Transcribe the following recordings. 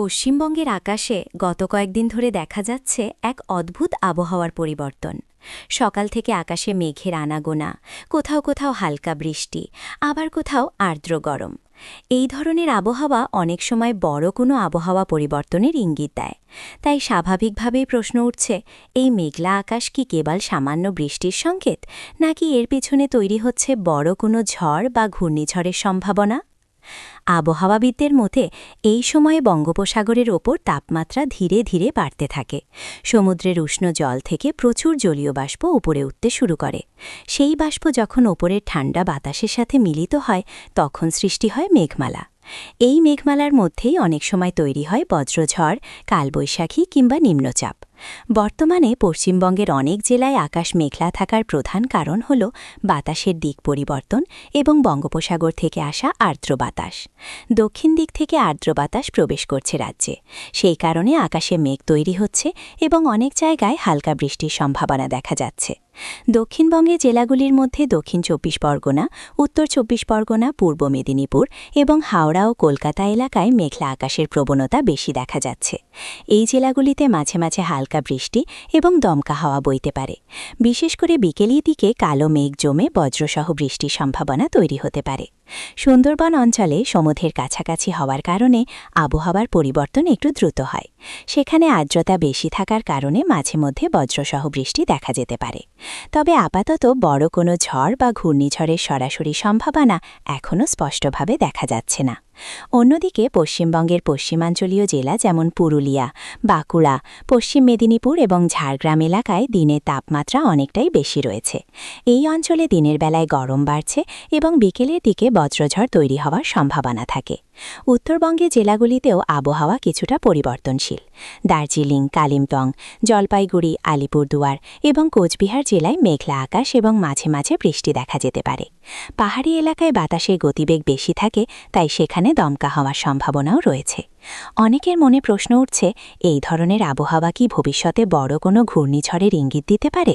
পশ্চিমবঙ্গের আকাশে গত কয়েকদিন ধরে দেখা যাচ্ছে এক অদ্ভুত আবহাওয়ার পরিবর্তন। সকাল থেকে আকাশে মেঘের আনাগোনা, কোথাও কোথাও হালকা বৃষ্টি, আবার কোথাও আর্দ্র গরম। এই ধরনের আবহাওয়া অনেক সময় বড় কোনো আবহাওয়া পরিবর্তনের ইঙ্গিত দেয়। তাই স্বাভাবিকভাবেই প্রশ্ন উঠছে, এই মেঘলা আকাশ কি কেবল সামান্য বৃষ্টির সংকেত, নাকি এর পেছনে তৈরি হচ্ছে বড় কোনো ঝড় বা ঘূর্ণিঝড়ের সম্ভাবনা? আবহাওয়াবিদদের মতে এই সময়ে বঙ্গোপসাগরের ওপর তাপমাত্রা ধীরে ধীরে বাড়তে থাকে। সমুদ্রের উষ্ণ জল থেকে প্রচুর জলীয় বাষ্প উপরে উঠতে শুরু করে। সেই বাষ্প যখন ওপরের ঠান্ডা বাতাসের সাথে মিলিত হয়, তখন সৃষ্টি হয় মেঘমালা। এই মেঘমালার মধ্যেই অনেক সময় তৈরি হয় বজ্রঝড়, কালবৈশাখী কিংবা নিম্নচাপ। বর্তমানে পশ্চিমবঙ্গের অনেক জেলায় আকাশ মেঘলা থাকার প্রধান কারণ হল বাতাসের দিক পরিবর্তন এবং বঙ্গোপসাগর থেকে আসা আর্দ্র বাতাস। দক্ষিণ দিক থেকে আর্দ্র বাতাস প্রবেশ করছে রাজ্যে। সেই কারণে আকাশে মেঘ তৈরি হচ্ছে এবং অনেক জায়গায় হালকা বৃষ্টির সম্ভাবনা দেখা যাচ্ছে। দক্ষিণবঙ্গের জেলাগুলির মধ্যে দক্ষিণ ২৪ পরগনা, উত্তর ২৪ পরগনা, পূর্ব মেদিনীপুর এবং হাওড়া ও কলকাতা এলাকায় মেঘলা আকাশের প্রবণতা বেশি দেখা যাচ্ছে। এই জেলাগুলিতে মাঝে মাঝে হালকা বৃষ্টি এবং দমকা হাওয়া বইতে পারে। বিশেষ করে বিকেলের দিকে কালো মেঘ জমে বজ্রসহ বৃষ্টির সম্ভাবনা তৈরি হতে পারে। সুন্দরবন অঞ্চলে সমুদ্রের কাছাকাছি হওয়ার কারণে আবহাওয়ার পরিবর্তন একটু দ্রুত হয়। সেখানে আর্দ্রতা বেশি থাকার কারণে মাঝে মধ্যে বজ্রসহ বৃষ্টি দেখা যেতে পারে। তবে আপাতত বড় কোনো ঝড় বা ঘূর্ণিঝড়ের সরাসরি সম্ভাবনা এখনও স্পষ্টভাবে দেখা যাচ্ছে না। অন্যদিকে পশ্চিমবঙ্গের পশ্চিমাঞ্চলীয় জেলা যেমন পুরুলিয়া, বাঁকুড়া, পশ্চিম মেদিনীপুর এবং ঝাড়গ্রাম এলাকায় দিনের তাপমাত্রা অনেকটাই বেশি রয়েছে। এই অঞ্চলে দিনের বেলায় গরম বাড়ছে এবং বিকেলের দিকে বজ্রঝড় তৈরি হওয়ার সম্ভাবনা থাকে। উত্তরবঙ্গের জেলাগুলিতেও আবহাওয়া কিছুটা পরিবর্তনশীল। দার্জিলিং, কালিম্পং, জলপাইগুড়ি, আলিপুরদুয়ার এবং কোচবিহার জেলায় মেঘলা আকাশ এবং মাঝে মাঝে বৃষ্টি দেখা যেতে পারে। পাহাড়ি এলাকায় বাতাসের গতিবেগ বেশি থাকে, তাই সেখানে দমকা হওয়ার সম্ভাবনাও রয়েছে। অনেকের মনে প্রশ্ন উঠছে, এই ধরনের আবহাওয়া কি ভবিষ্যতে বড় কোনো ঘূর্ণিঝড়ের ইঙ্গিত দিতে পারে?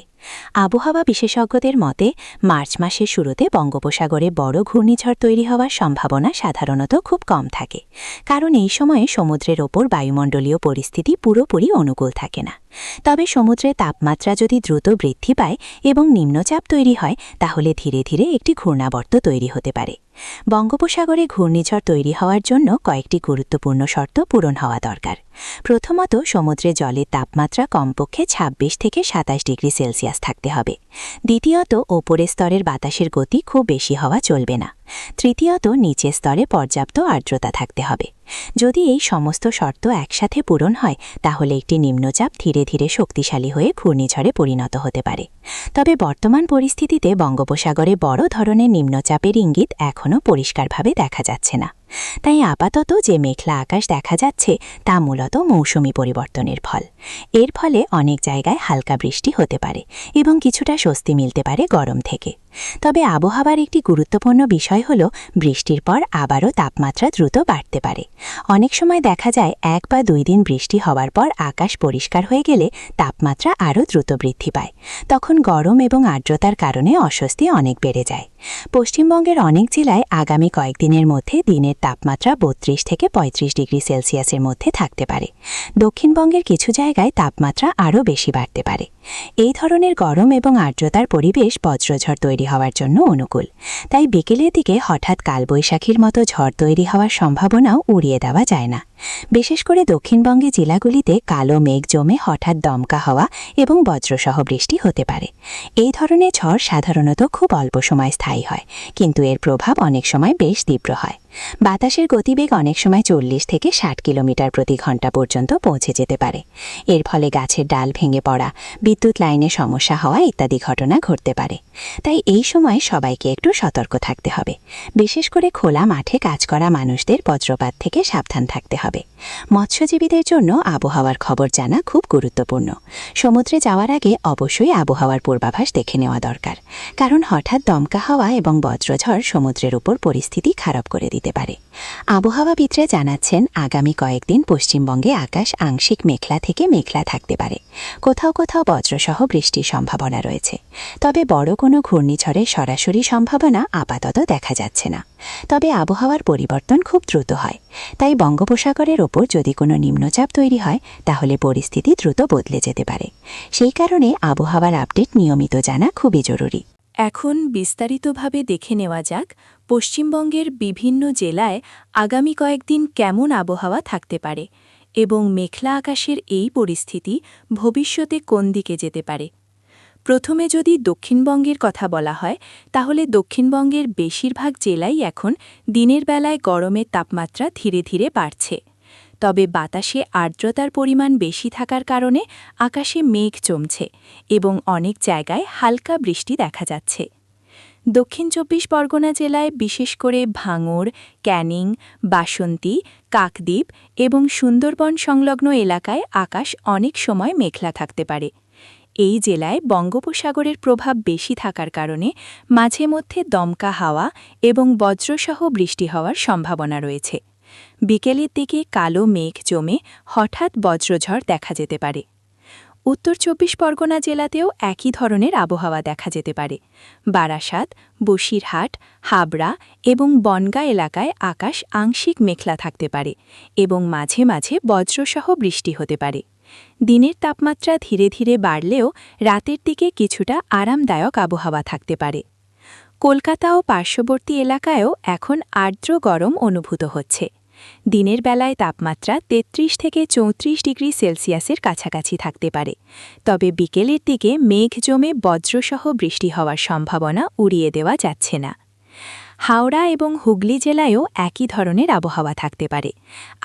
আবহাওয়া বিশেষজ্ঞদের মতে মার্চ মাসের শুরুতে বঙ্গোপসাগরে বড় ঘূর্ণিঝড় তৈরি হওয়ার সম্ভাবনা সাধারণত খুব কম থাকে, কারণ এই সময়ে সমুদ্রের ওপর বায়ুমণ্ডলীয় পরিস্থিতি পুরোপুরি অনুকূল থাকে না। তবে সমুদ্রের তাপমাত্রা যদি দ্রুত বৃদ্ধি পায় এবং নিম্নচাপ তৈরি হয়, তাহলে ধীরে ধীরে একটি ঘূর্ণাবর্ত তৈরি হতে পারে। বঙ্গোপসাগরে ঘূর্ণিঝড় তৈরি হওয়ার জন্য কয়েকটি গুরুত্বপূর্ণ শর্ত পূরণ হওয়া দরকার। প্রথমত, সমুদ্রে জলের তাপমাত্রা কমপক্ষে ২৬ থেকে ২৭ ডিগ্রি সেলসিয়াস থাকতে হবে। দ্বিতীয়ত, ওপরের স্তরের বাতাসের গতি খুব বেশি হওয়া চলবে না। তৃতীয়ত, নিচের স্তরে পর্যাপ্ত আর্দ্রতা থাকতে হবে। যদি এই সমস্ত শর্ত একসাথে পূরণ হয়, তাহলে একটি নিম্নচাপ ধীরে ধীরে শক্তিশালী হয়ে ঘূর্ণিঝড়ে পরিণত হতে পারে। তবে বর্তমান পরিস্থিতিতে বঙ্গোপসাগরে বড় ধরনের নিম্নচাপের ইঙ্গিত এখনও পরিষ্কারভাবে দেখা যাচ্ছে না। তাই আপাতত যে মেঘলা আকাশ দেখা যাচ্ছে, তা মূলত মৌসুমি পরিবর্তনের ফল। এর ফলে অনেক জায়গায় হালকা বৃষ্টি হতে পারে এবং কিছুটা স্বস্তি মিলতে পারে গরম থেকে। তবে আবহাওয়ার একটি গুরুত্বপূর্ণ বিষয় হল, বৃষ্টির পর আবারও তাপমাত্রা দ্রুত বাড়তে পারে। অনেক সময় দেখা যায় ১ বা ২ দিন বৃষ্টি হওয়ার পর আকাশ পরিষ্কার হয়ে গেলে তাপমাত্রা আরও দ্রুত বৃদ্ধি পায়। তখন গরম এবং আর্দ্রতার কারণে অস্বস্তি অনেক বেড়ে যায়। পশ্চিমবঙ্গের অনেক জেলায় আগামী কয়েকদিনের মধ্যে দিনের তাপমাত্রা ৩২ থেকে ৩৫ ডিগ্রি সেলসিয়াসের মধ্যে থাকতে পারে। দক্ষিণবঙ্গের কিছু জায়গায় তাপমাত্রা আরও বেশি বাড়তে পারে। এই ধরনের গরম এবং আর্দ্রতার পরিবেশ বজ্রঝড় তৈরি হওয়ার জন্য অনুকূল। তাই বিকেলের দিকে হঠাৎ কালবৈশাখীর মতো ঝড় তৈরি হওয়ার সম্ভাবনাও উড়িয়ে দেওয়া যায় না। বিশেষ করে দক্ষিণবঙ্গের জেলাগুলিতে কালো মেঘ জমে হঠাৎ দমকা হওয়া এবং বজ্রসহ বৃষ্টি হতে পারে। এই ধরনের ঝড় সাধারণত খুব অল্প সময় স্থায়ী হয়, কিন্তু এর প্রভাব অনেক সময় বেশ তীব্র হয়। বাতাসের গতিবেগ অনেক সময় ৪০ থেকে ৬০ কিলোমিটার প্রতি ঘন্টা পর্যন্ত পৌঁছে যেতে পারে। এর ফলে গাছের ডাল ভেঙে পড়া, বিদ্যুৎ লাইনে সমস্যা হওয়া ইত্যাদি ঘটনা ঘটতে পারে। তাই এই সময় সবাইকে একটু সতর্ক থাকতে হবে। বিশেষ করে খোলা মাঠে কাজ করা মানুষদের বজ্রপাত থেকে সাবধান থাকতে হবে। মৎস্যজীবীদের জন্য আবহাওয়ার খবর জানা খুব গুরুত্বপূর্ণ। সমুদ্রে যাওয়ার আগে অবশ্যই আবহাওয়ার পূর্বাভাস দেখে নেওয়া দরকার, কারণ হঠাৎ দমকা হাওয়া এবং বজ্রঝড় সমুদ্রের উপর পরিস্থিতি খারাপ করে দিতে পারে। আবহাওয়াবিদরা জানাচ্ছেন, আগামী কয়েকদিন পশ্চিমবঙ্গে আকাশ আংশিক মেঘলা থেকে মেঘলা থাকতে পারে। কোথাও কোথাও বজ্রসহ বৃষ্টির সম্ভাবনা রয়েছে। তবে বড় কোনো ঘূর্ণিঝড়ের সরাসরি সম্ভাবনা আপাতত দেখা যাচ্ছে না। তবে আবহাওয়ার পরিবর্তন খুব দ্রুত হয়, তাই বঙ্গোপসাগরের ওপর যদি কোনো নিম্নচাপ তৈরি হয় তাহলে পরিস্থিতি দ্রুত বদলে যেতে পারে। সেই কারণে আবহাওয়ার আপডেট নিয়মিত জানা খুবই জরুরি। এখন বিস্তারিতভাবে দেখে নেওয়া যাক পশ্চিমবঙ্গের বিভিন্ন জেলায় আগামী কয়েকদিন কেমন আবহাওয়া থাকতে পারে এবং মেঘলা আকাশের এই পরিস্থিতি ভবিষ্যতে কোন দিকে যেতে পারে। প্রথমে যদি দক্ষিণবঙ্গের কথা বলা হয়, তাহলে দক্ষিণবঙ্গের বেশিরভাগ জেলাই এখন দিনের বেলায় গরমের তাপমাত্রা ধীরে ধীরে বাড়ছে। তবে বাতাসে আর্দ্রতার পরিমাণ বেশি থাকার কারণে আকাশে মেঘ জমছে এবং অনেক জায়গায় হালকা বৃষ্টি দেখা যাচ্ছে। দক্ষিণ ২৪ পরগনা জেলায় বিশেষ করে ভাঙড়, ক্যানিং, বাসন্তী, কাকদ্বীপ এবং সুন্দরবন সংলগ্ন এলাকায় আকাশ অনেক সময় মেঘলা থাকতে পারে। এই জেলায় বঙ্গোপসাগরের প্রভাব বেশি থাকার কারণে মাঝে মধ্যে দমকা হাওয়া এবং বজ্রসহ বৃষ্টি হওয়ার সম্ভাবনা রয়েছে। বিকেলের দিকে কালো মেঘ জমে হঠাৎ বজ্রঝড় দেখা যেতে পারে। উত্তর ২৪ পরগনা জেলাতেও একই ধরনের আবহাওয়া দেখা যেতে পারে। বারাসাত, বসিরহাট, হাবড়া এবং বনগাঁ এলাকায় আকাশ আংশিক মেঘলা থাকতে পারে এবং মাঝে মাঝে বজ্রসহ বৃষ্টি হতে পারে। দিনের তাপমাত্রা ধীরে ধীরে বাড়লেও রাতের দিকে কিছুটা আরামদায়ক আবহাওয়া থাকতে পারে। কলকাতা ও পার্শ্ববর্তী এলাকায়ও এখন আর্দ্র গরম অনুভূত হচ্ছে। দিনের বেলায় তাপমাত্রা ৩৩ থেকে ৩৪ ডিগ্রি সেলসিয়াসের কাছাকাছি থাকতে পারে, তবে বিকেলের দিকে মেঘ জমে বজ্রসহ বৃষ্টি হওয়ার সম্ভাবনা উড়িয়ে দেওয়া যাচ্ছে না। হাওড়া এবং হুগলি জেলায়ও একই ধরনের আবহাওয়া থাকতে পারে।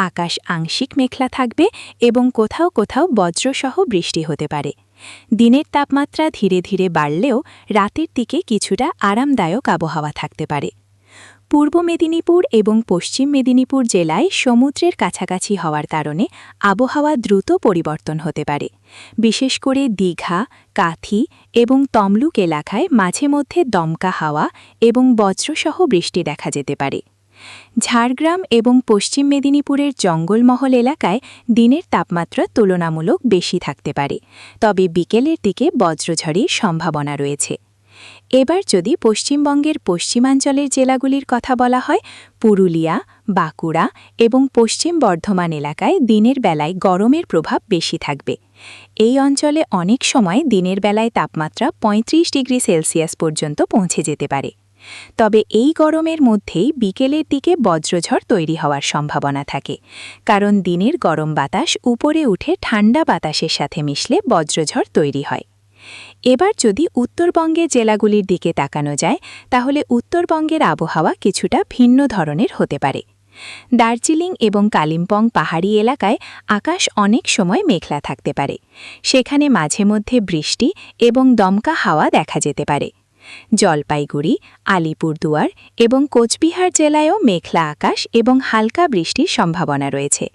আকাশ আংশিক মেঘলা থাকবে এবং কোথাও কোথাও বজ্রসহ বৃষ্টি হতে পারে। দিনের তাপমাত্রা ধীরে ধীরে বাড়লেও রাতের দিকে কিছুটা আরামদায়ক আবহাওয়া থাকতে পারে। পূর্ব মেদিনীপুর এবং পশ্চিম মেদিনীপুর জেলায় সমুদ্রের কাছাকাছি হওয়ার কারণে আবহাওয়া দ্রুত পরিবর্তন হতে পারে। বিশেষ করে দীঘা, কাথি এবং তমলুক এলাকায় মাঝে মধ্যে দমকা হাওয়া এবং বজ্রসহ বৃষ্টি দেখা যেতে পারে। ঝাড়গ্রাম এবং পশ্চিম মেদিনীপুরের জঙ্গলমহল এলাকায় দিনের তাপমাত্রা তুলনামূলক বেশি থাকতে পারে, তবে বিকেলের দিকে বজ্রঝড়ের সম্ভাবনা রয়েছে। এবার যদি পশ্চিমবঙ্গের পশ্চিমাঞ্চলের জেলাগুলির কথা বলা হয়, পুরুলিয়া, বাঁকুড়া এবং পশ্চিম বর্ধমান এলাকায় দিনের বেলায় গরমের প্রভাব বেশি থাকবে। এই অঞ্চলে অনেক সময় দিনের বেলায় তাপমাত্রা ৩৫ ডিগ্রি সেলসিয়াস পর্যন্ত পৌঁছে যেতে পারে। তবে এই গরমের মধ্যেই বিকেলের দিকে বজ্রঝড় তৈরি হওয়ার সম্ভাবনা থাকে, কারণ দিনের গরম বাতাস উপরে উঠে ঠান্ডা বাতাসের সাথে মিশলে বজ্রঝড় তৈরি হয়। এবার যদি উত্তরবঙ্গের জেলাগুলির দিকে তাকানো যায়, তাহলে উত্তরবঙ্গের আবহাওয়া কিছুটা ভিন্ন ধরনের হতে পারে। দার্জিলিং এবং কালিম্পং পাহাড়ি এলাকায় আকাশ অনেক সময় মেঘলা থাকতে পারে। সেখানে মাঝে মধ্যে বৃষ্টি এবং দমকা হাওয়া দেখা যেতে পারে। জলপাইগুড়ি, আলিপুরদুয়ার এবং কোচবিহার জেলায়ও মেঘলা আকাশ এবং হালকা বৃষ্টির সম্ভাবনা রয়েছে।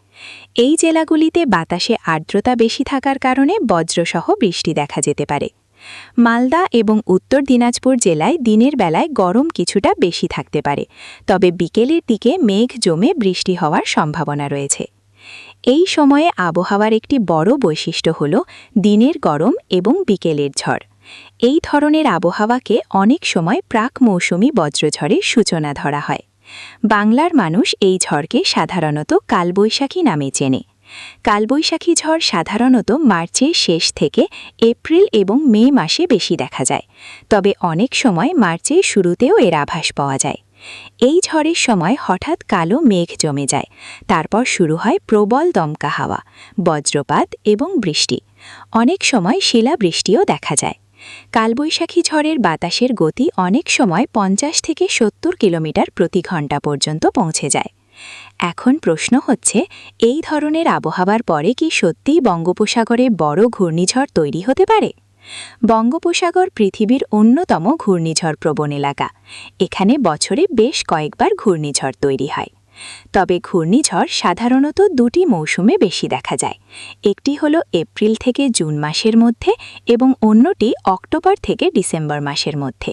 এই জেলাগুলিতে বাতাসে আর্দ্রতা বেশি থাকার কারণে বজ্রসহ বৃষ্টি দেখা যেতে পারে। মালদা এবং উত্তর দিনাজপুর জেলায় দিনের বেলায় গরম কিছুটা বেশি থাকতে পারে, তবে বিকেলের দিকে মেঘ জমে বৃষ্টি হওয়ার সম্ভাবনা রয়েছে। এই সময়ে আবহাওয়ার একটি বড় বৈশিষ্ট্য হল দিনের গরম এবং বিকেলের ঝড়। এই ধরনের আবহাওয়াকে অনেক সময় প্রাক মৌসুমী বজ্রঝড়ের সূচনা ধরা হয়। বাংলার মানুষ এই ঝড়কে সাধারণত কালবৈশাখী নামে চেনে। কালবৈশাখী ঝড় সাধারণত মার্চের শেষ থেকে এপ্রিল এবং মে মাসে বেশি দেখা যায়, তবে অনেক সময় মার্চের শুরুতেও এর আভাস পাওয়া যায়। এই ঝড়ের সময় হঠাৎ কালো মেঘ জমে যায়, তারপর শুরু হয় প্রবল দমকা হাওয়া, বজ্রপাত এবং বৃষ্টি। অনেক সময় শিলাবৃষ্টিও দেখা যায়। কালবৈশাখী ঝড়ের বাতাসের গতি অনেক সময় ৫০ থেকে ৭০ কিলোমিটার প্রতি ঘন্টা পর্যন্ত পৌঁছে যায়। এখন প্রশ্ন হচ্ছে, এই ধরনের আবহাওয়ার পরে কি সত্যিই বঙ্গোপসাগরে বড় ঘূর্ণিঝড় তৈরি হতে পারে? বঙ্গোপসাগর পৃথিবীর অন্যতম ঘূর্ণিঝড় প্রবণ এলাকা। এখানে বছরে বেশ কয়েকবার ঘূর্ণিঝড় তৈরি হয়। তবে ঘূর্ণিঝড় সাধারণত দুটি মৌসুমে বেশি দেখা যায়। একটি হল এপ্রিল থেকে জুন মাসের মধ্যে এবং অন্যটি অক্টোবর থেকে ডিসেম্বর মাসের মধ্যে।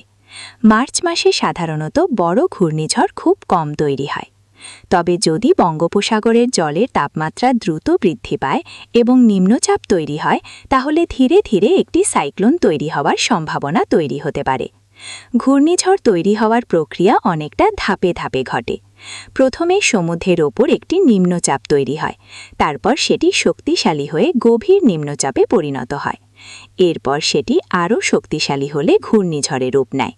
মার্চ মাসে সাধারণত বড় ঘূর্ণিঝড় খুব কম তৈরি হয়। তবে যদি বঙ্গোপসাগরের জলের তাপমাত্রা দ্রুত বৃদ্ধি পায় এবং নিম্নচাপ তৈরি হয়, তাহলে ধীরে ধীরে একটি সাইক্লোন তৈরি হওয়ার সম্ভাবনা তৈরি হতে পারে। ঘূর্ণিঝড় তৈরি হওয়ার প্রক্রিয়া অনেকটা ধাপে ধাপে ঘটে। প্রথমে সমুদ্রের ওপর একটি নিম্নচাপ তৈরি হয়, তারপর সেটি শক্তিশালী হয়ে গভীর নিম্নচাপে পরিণত হয়। এরপর সেটি আরও শক্তিশালী হলে ঘূর্ণিঝড়ে রূপ নেয়।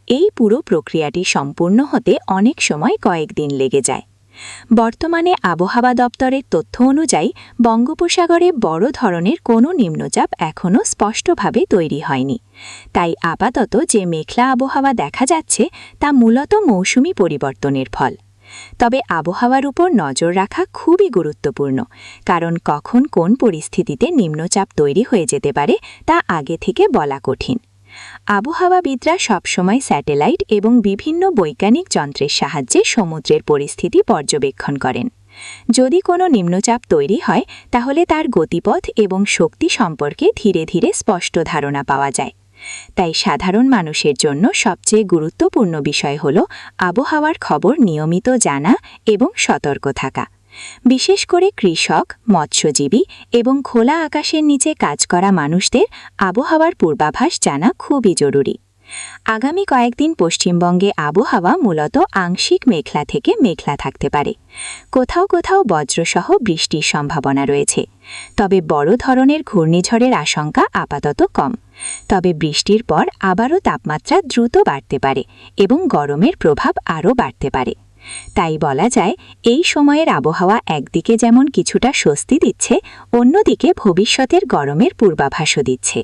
এই পুরো প্রক্রিয়াটি সম্পূর্ণ হতে অনেক সময় কয়েকদিন লেগে যায়। বর্তমানে আবহাওয়া দপ্তরের তথ্য অনুযায়ী বঙ্গোপসাগরে বড় ধরনের কোনো নিম্নচাপ এখনও স্পষ্টভাবে তৈরি হয়নি। তাই আপাতত যে মেঘলা আবহাওয়া দেখা যাচ্ছে তা মূলত মৌসুমি পরিবর্তনের ফল। তবে আবহাওয়ার উপর নজর রাখা খুবই গুরুত্বপূর্ণ, কারণ কখন কোন পরিস্থিতিতে নিম্নচাপ তৈরি হয়ে যেতে পারে তা আগে থেকে বলা কঠিন। আবহাওয়াবিদরা সবসময় স্যাটেলাইট এবং বিভিন্ন বৈজ্ঞানিক যন্ত্রের সাহায্যে সমুদ্রের পরিস্থিতি পর্যবেক্ষণ করেন। যদি কোনো নিম্নচাপ তৈরি হয়, তাহলে তার গতিপথ এবং শক্তি সম্পর্কে ধীরে ধীরে স্পষ্ট ধারণা পাওয়া যায়। তাই সাধারণ মানুষের জন্য সবচেয়ে গুরুত্বপূর্ণ বিষয় হল আবহাওয়ার খবর নিয়মিত জানা এবং সতর্ক থাকা। বিশেষ করে কৃষক, মৎস্যজীবী এবং খোলা আকাশের নিচে কাজ করা মানুষদের আবহাওয়ার পূর্বাভাস জানা খুবই জরুরি। আগামী কয়েকদিন পশ্চিমবঙ্গে আবহাওয়া মূলত আংশিক মেঘলা থেকে মেঘলা থাকতে পারে। কোথাও কোথাও বজ্রসহ বৃষ্টির সম্ভাবনা রয়েছে। তবে বড় ধরনের ঘূর্ণিঝড়ের আশঙ্কা আপাতত কম। তবে বৃষ্টির পর আবারও তাপমাত্রা দ্রুত বাড়তে পারে এবং গরমের প্রভাব আরও বাড়তে পারে। তাই বলা যায়, এই সময়ের আবহাওয়া একদিকে যেমন কিছুটা স্বস্তি দিচ্ছে, অন্যদিকে ভবিষ্যতের গরমের পূর্বাভাসও দিচ্ছে।